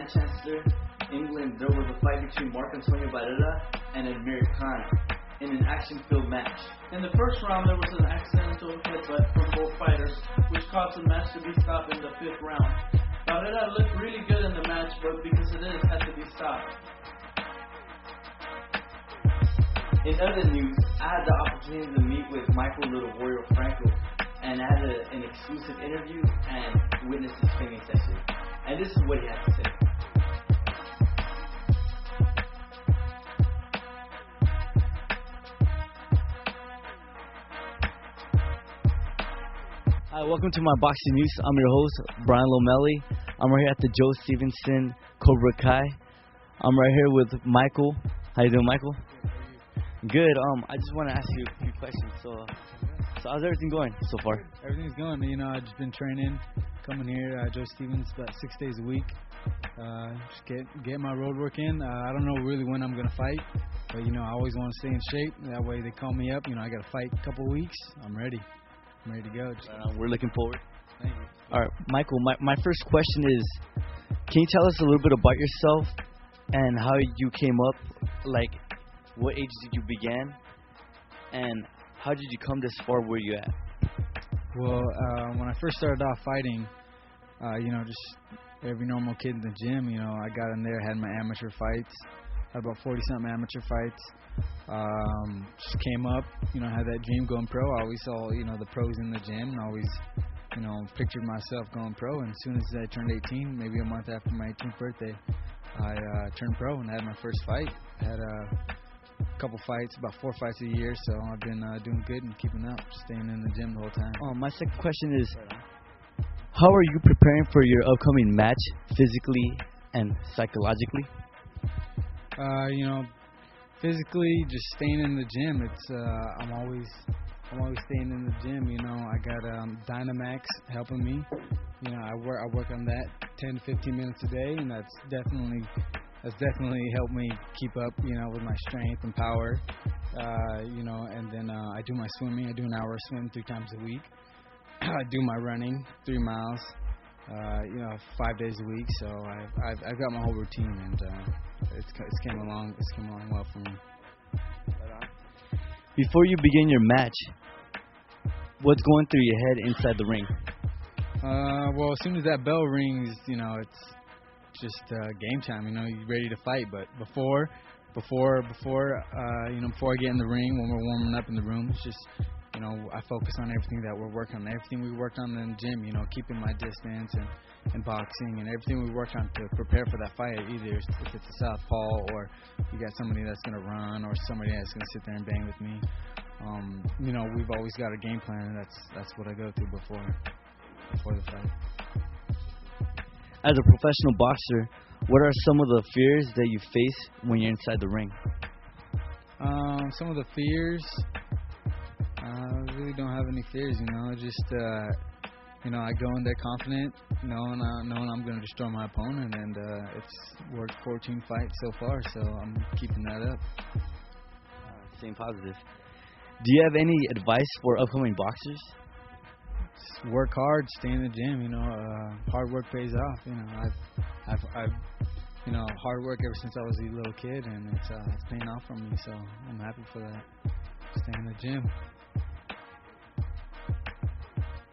Manchester, England, there was a fight between Marc Antonio Barrera and Amir Khan in an action-filled match. In the first round, there was an accidental headbutt from both fighters, which caused the match to be stopped in the 5th round. Barrera looked really good in the match, but because of this, had to be stopped. In other news, I had the opportunity to meet with Michael Little Warrior Franco, and I had an exclusive interview and witnessed his training session. And this is what he had to say. Hi, welcome to my boxing news. I'm your host, Brain Lomeli. I'm right here at the Joe Stevenson Cobra Kai. I'm right here with Michael. How you doing, Michael? Good. I just want to ask you a few questions. So how's everything going so far? Everything's going. I've just been training, coming here, Joe Stevens, about 6 days a week. Just get my road work in. I don't know really when I'm going to fight, but, I always want to stay in shape. That way they call me up. I got to fight a couple weeks. I'm ready. I'm ready to go. We're looking forward. Thank you. All right, Michael, my first question is, can you tell us a little bit about yourself and how you came up, like, what age did you begin, and how did you come this far where you at? Well, when I first started off fighting, just every normal kid in the gym, I got in there, had my amateur fights, had about 40-something amateur fights. Just came up, had that dream going pro. I always saw, the pros in the gym, and always, pictured myself going pro. And as soon as I turned 18, maybe a month after my 18th birthday, I turned pro and had my first fight. Had a couple fights, about 4 fights a year, so I've been doing good and keeping up, staying in the gym the whole time. My second question is, how are you preparing for your upcoming match physically and psychologically? Physically, just staying in the gym. It's I'm always staying in the gym. I got Dynamax helping me. I work on that 10 to 15 minutes a day, and that's definitely helped me keep up, with my strength and power. And then I do my swimming. I do an hour of swim 3 times a week. I do my running 3 miles, 5 days a week. So I've got my whole routine, and it's came along well for me. Before you begin your match, what's going through your head inside the ring? Well, as soon as that bell rings, it's just game time. You're ready to fight. But before I get in the ring, when we're warming up in the room, it's just, I focus on everything that we're working on, everything we worked on in the gym. Keeping my distance and boxing and everything we worked on to prepare for that fight. Either if it's a southpaw or you got somebody that's gonna run or somebody that's gonna sit there and bang with me. We've always got a game plan, and that's what I go through before the fight. As a professional boxer, what are some of the fears that you face when you're inside the ring? Some of the fears, I really don't have any fears. I go in there confident, knowing I'm going to destroy my opponent, and it's worked 14 fights so far, so I'm keeping that up. Staying positive. Do you have any advice for upcoming boxers? Just work hard, stay in the gym. Hard work pays off. I've hard work ever since I was a little kid, and it's paying off for me. So I'm happy for that. Stay in the gym.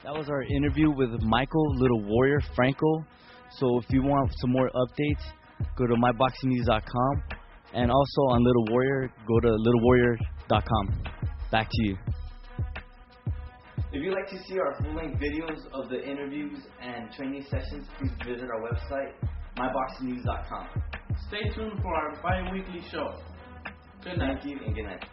That was our interview with Michael Little Warrior Franco. So if you want some more updates, go to myboxingnews.com, and also on Little Warrior, go to littlewarrior.com. Back to you. If you'd like to see our full-length videos of the interviews and training sessions, please visit our website, myboxingnews.com. Stay tuned for our bi-weekly show. Good night. Thank you and good night.